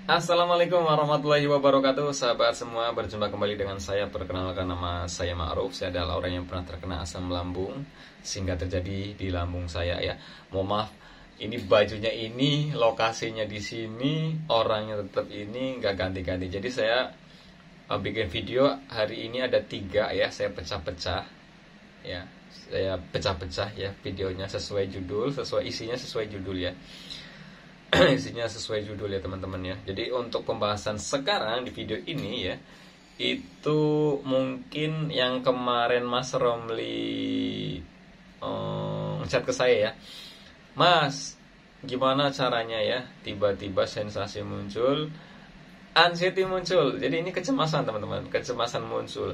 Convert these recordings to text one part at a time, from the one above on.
Assalamualaikum warahmatullahi wabarakatuh. Sahabat semua, berjumpa kembali dengan saya. Perkenalkan, nama saya Ma'ruf. Saya adalah orang yang pernah terkena asam lambung sehingga terjadi di lambung saya ya. Mohon maaf, ini bajunya ini, lokasinya di sini, orangnya tetap ini, nggak ganti-ganti. Jadi saya bikin video hari ini ada 3 ya. Saya pecah-pecah ya. Saya pecah-pecah ya videonya sesuai judul, sesuai isinya, sesuai judul ya. Isinya sesuai judul ya teman-teman ya. Jadi untuk pembahasan sekarang di video ini ya, itu mungkin yang kemarin Mas Romli chat ke saya ya, Mas gimana caranya ya tiba-tiba sensasi muncul, anxiety muncul. Jadi ini kecemasan teman-teman, kecemasan muncul.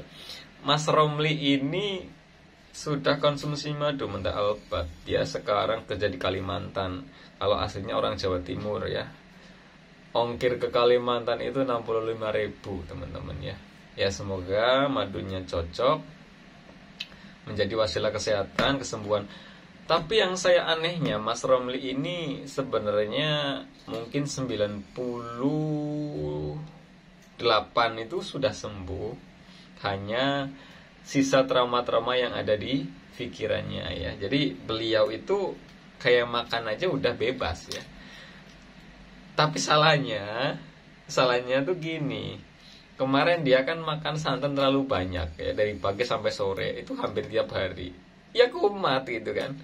Mas Romli ini sudah konsumsi madu mentah albat. Dia sekarang kerja di Kalimantan. Kalau aslinya orang Jawa Timur ya. Ongkir ke Kalimantan itu 65.000 teman-teman ya. Ya semoga madunya cocok, menjadi wasilah kesehatan, kesembuhan. Tapi yang saya anehnya, Mas Romli ini sebenarnya mungkin 98 itu sudah sembuh. Hanya sisa trauma-trauma yang ada di pikirannya ya. Jadi beliau itu kayak makan aja udah bebas ya. Tapi salahnya tuh gini. Kemarin dia kan makan santan terlalu banyak ya, dari pagi sampai sore, itu hampir tiap hari. Ya kumat gitu kan.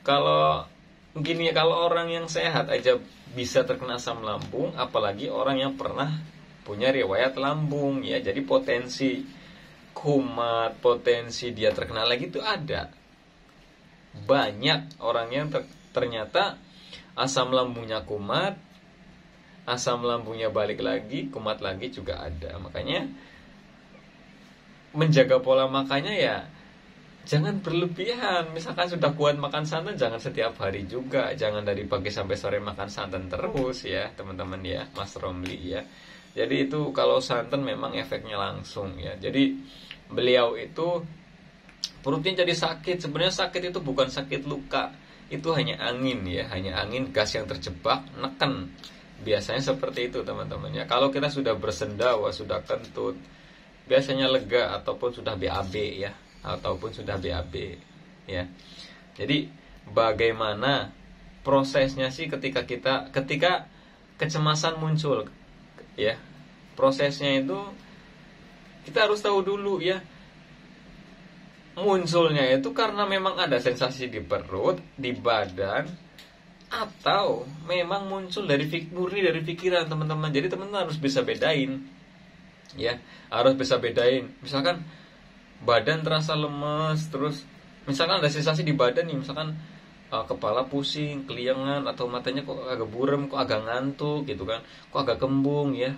Kalau gini, kalau orang yang sehat aja bisa terkena asam lambung, apalagi orang yang pernah punya riwayat lambung ya. Jadi potensi kumat, potensi dia terkena lagi itu ada. Banyak orang yang ternyata asam lambungnya kumat, asam lambungnya balik lagi, kumat lagi juga ada. Makanya menjaga pola makannya ya jangan berlebihan. Misalkan sudah kuat makan santan, jangan setiap hari juga. Jangan dari pagi sampai sore makan santan terus ya teman-teman ya, Mas Romli ya. Jadi itu kalau santan memang efeknya langsung ya. Jadi beliau itu perutnya jadi sakit. Sebenarnya sakit itu bukan sakit luka, itu hanya angin ya, hanya angin, gas yang terjebak neken. Biasanya seperti itu teman-teman ya. Kalau kita sudah bersendawa, sudah kentut, biasanya lega ataupun sudah BAB ya, ataupun sudah BAB ya. Jadi bagaimana prosesnya sih ketika kecemasan muncul ya? Prosesnya itu kita harus tahu dulu ya. Munculnya itu karena memang ada sensasi di perut, di badan, atau memang muncul murni dari pikiran teman-teman. Jadi teman-teman harus bisa bedain ya, harus bisa bedain. Misalkan badan terasa lemes, terus misalkan ada sensasi di badan nih, misalkan kepala pusing, keliengan, atau matanya kok agak buram, kok agak ngantuk gitu kan, kok agak kembung ya,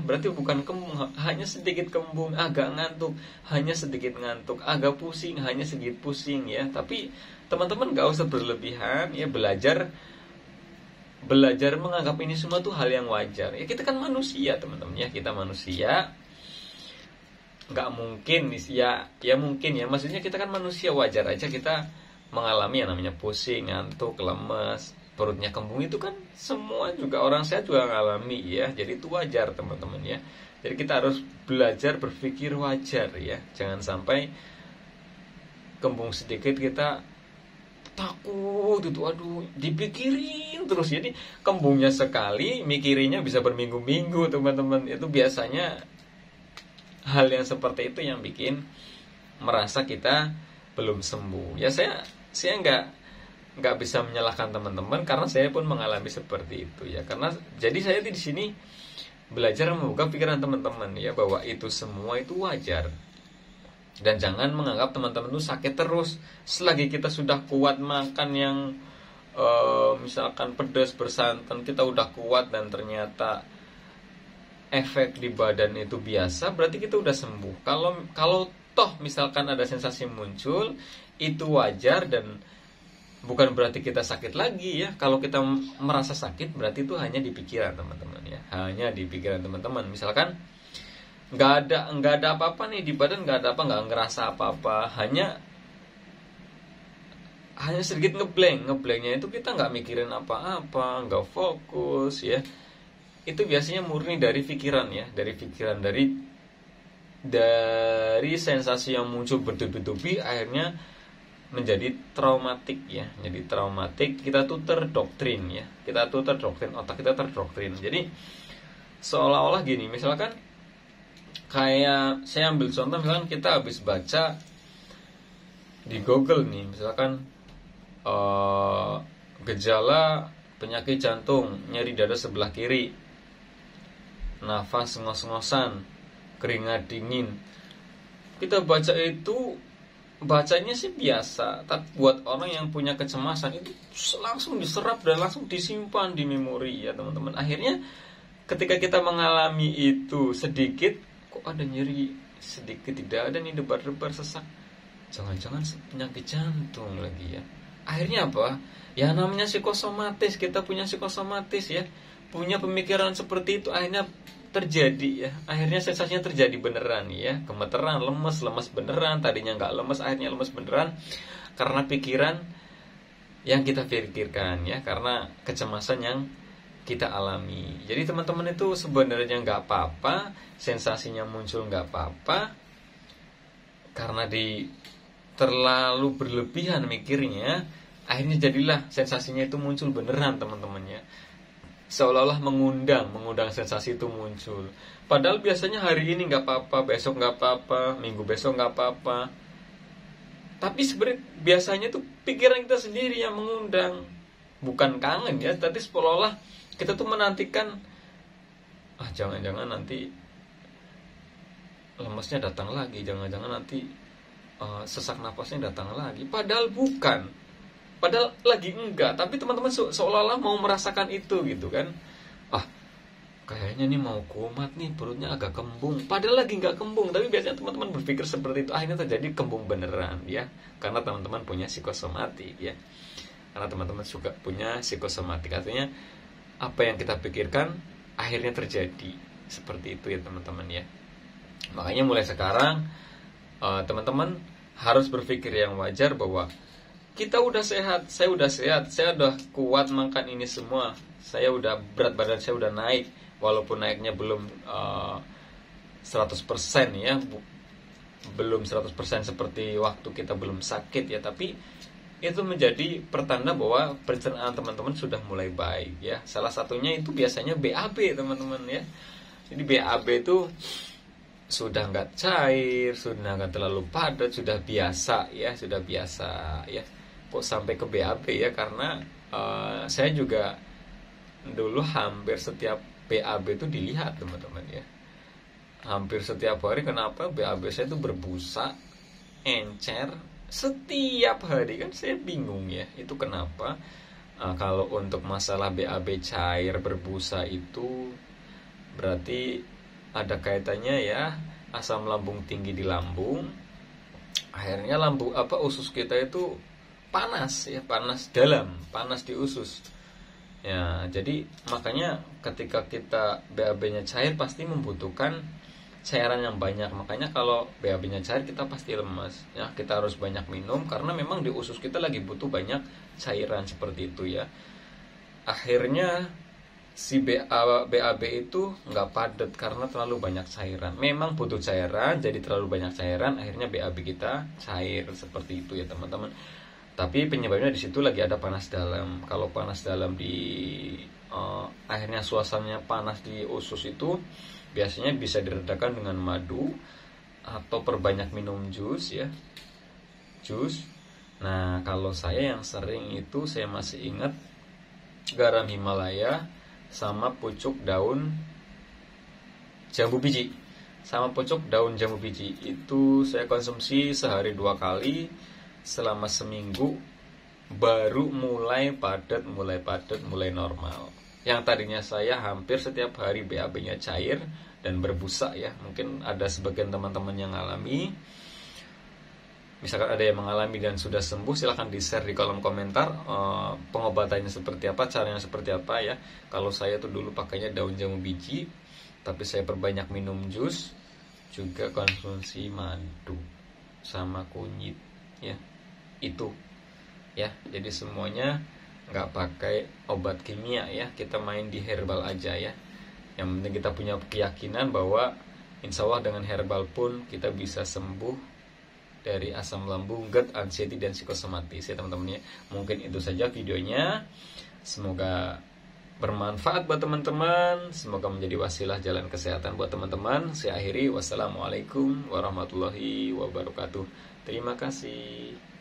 berarti bukan kembung, hanya sedikit kembung, agak ngantuk, hanya sedikit ngantuk, agak pusing, hanya sedikit pusing ya. Tapi teman-teman gak usah berlebihan ya, belajar menganggap ini semua tuh hal yang wajar ya. Kita kan manusia teman-teman ya, kita manusia, nggak mungkin ya mungkin ya, maksudnya kita kan manusia, wajar aja kita mengalami yang namanya pusing, ngantuk, lemes, perutnya kembung. Itu kan semua juga orang sehat juga mengalami ya. Jadi itu wajar teman-teman ya. Jadi kita harus belajar berpikir wajar ya. Jangan sampai kembung sedikit kita takut itu, aduh dipikirin terus. Jadi kembungnya sekali, mikirinya bisa berminggu-minggu teman-teman. Itu biasanya hal yang seperti itu yang bikin merasa kita belum sembuh ya. Saya nggak bisa menyalahkan teman-teman, karena saya pun mengalami seperti itu ya. Karena jadi saya di sini belajar membuka pikiran teman-teman ya, bahwa itu semua itu wajar. Dan jangan menganggap teman-teman itu sakit terus. Selagi kita sudah kuat makan yang misalkan pedas bersantan, kita udah kuat dan ternyata efek di badan itu biasa, berarti kita udah sembuh. Kalau toh misalkan ada sensasi muncul, itu wajar dan bukan berarti kita sakit lagi ya. Kalau kita merasa sakit, berarti itu hanya di pikiran teman-teman ya, hanya di pikiran teman-teman. Misalkan nggak ada apa-apa nih di badan, nggak ada apa, nggak ngerasa apa-apa, hanya hanya sedikit ngeblanknya itu kita nggak mikirin apa-apa, nggak fokus ya. Itu biasanya murni dari pikiran ya, dari sensasi yang muncul bertubi-tubi, akhirnya menjadi traumatik ya. Jadi traumatik, kita tuh terdoktrin ya, otak kita terdoktrin. Jadi seolah-olah gini, misalkan kayak saya ambil contoh, misalkan kita habis baca di Google nih, misalkan gejala penyakit jantung, nyeri dada sebelah kiri, nafas ngos-ngosan, keringat dingin. Kita baca itu, bacanya sih biasa, tapi buat orang yang punya kecemasan itu langsung diserap dan langsung disimpan di memori ya teman-teman. Akhirnya ketika kita mengalami itu sedikit, kok ada nyeri sedikit, tidak ada nih debar-debar sesak, jangan-jangan penyakit jantung lagi ya. Akhirnya apa? Ya namanya psikosomatis, kita punya psikosomatis ya, punya pemikiran seperti itu, akhirnya terjadi ya. Akhirnya sensasinya terjadi beneran ya, gemeteran, lemes beneran, tadinya nggak lemes akhirnya lemes beneran, karena pikiran yang kita pikirkan ya, karena kecemasan yang kita alami. Jadi teman-teman itu sebenarnya nggak apa-apa, sensasinya muncul nggak apa-apa, karena terlalu berlebihan mikirnya, akhirnya jadilah sensasinya itu muncul beneran teman-temannya. Seolah-olah mengundang sensasi itu muncul. Padahal biasanya hari ini nggak apa-apa, besok nggak apa-apa, minggu besok nggak apa-apa. Tapi sebenarnya biasanya tuh pikiran kita sendiri yang mengundang. Bukan kangen ya, tapi seolah-olah kita tuh menantikan, jangan-jangan nanti lemesnya datang lagi, jangan-jangan nanti sesak napasnya datang lagi. Padahal bukan, padahal lagi enggak, tapi teman-teman seolah-olah mau merasakan itu gitu kan. Kayaknya nih mau kumat nih, perutnya agak kembung, padahal lagi enggak kembung. Tapi biasanya teman-teman berpikir seperti itu, akhirnya terjadi kembung beneran ya, karena teman-teman punya psikosomatik ya. Karena teman-teman juga punya psikosomatik, artinya apa yang kita pikirkan akhirnya terjadi. Seperti itu ya teman-teman ya. Makanya mulai sekarang teman-teman harus berpikir yang wajar bahwa kita udah sehat, saya udah kuat makan ini semua, saya udah, berat badan saya udah naik, walaupun naiknya belum 100% ya, belum 100% seperti waktu kita belum sakit ya, tapi itu menjadi pertanda bahwa pencernaan teman-teman sudah mulai baik ya. Salah satunya itu biasanya BAB teman-teman ya. Jadi BAB itu sudah nggak cair, sudah nggak terlalu padat, sudah biasa ya, Kok sampai ke BAB ya, karena saya juga dulu hampir setiap BAB itu dilihat teman-teman ya, hampir setiap hari. Kenapa? BAB saya itu berbusa, encer setiap hari, kan saya bingung ya, itu kenapa. Kalau untuk masalah BAB cair berbusa itu berarti ada kaitannya ya, asam lambung tinggi di lambung, akhirnya usus kita itu panas ya, panas di usus ya. Jadi makanya ketika kita BAB-nya cair pasti membutuhkan cairan yang banyak. Makanya kalau BAB-nya cair kita pasti lemas ya, kita harus banyak minum, karena memang di usus kita lagi butuh banyak cairan seperti itu ya. Akhirnya si BAB itu nggak padat karena terlalu banyak cairan. Memang butuh cairan, jadi terlalu banyak cairan, akhirnya BAB kita cair seperti itu ya teman-teman. Tapi penyebabnya di situ lagi ada panas dalam. Kalau panas dalam akhirnya suasananya panas di usus itu, biasanya bisa diredakan dengan madu atau perbanyak minum jus ya, jus. Nah kalau saya yang sering itu, saya masih ingat garam Himalaya sama pucuk daun jambu biji, itu saya konsumsi sehari 2 kali selama seminggu, baru mulai padat, mulai normal. Yang tadinya saya hampir setiap hari BAB-nya cair dan berbusa ya. Mungkin ada sebagian teman-teman yang alami. Misalkan ada yang mengalami dan sudah sembuh, silahkan di-share di kolom komentar pengobatannya seperti apa, caranya seperti apa ya. Kalau saya tuh dulu pakainya daun jambu biji, tapi saya perbanyak minum jus, juga konsumsi madu sama kunyit ya. Itu ya. Jadi semuanya nggak pakai obat kimia ya, kita main di herbal aja ya. Yang penting kita punya keyakinan bahwa insya Allah dengan herbal pun kita bisa sembuh dari asam lambung, GERD, anxiety, dan psikosomatis ya teman-teman ya. Mungkin itu saja videonya. Semoga bermanfaat buat teman-teman. Semoga menjadi wasilah jalan kesehatan buat teman-teman. Saya akhiri. Wassalamualaikum warahmatullahi wabarakatuh. Terima kasih.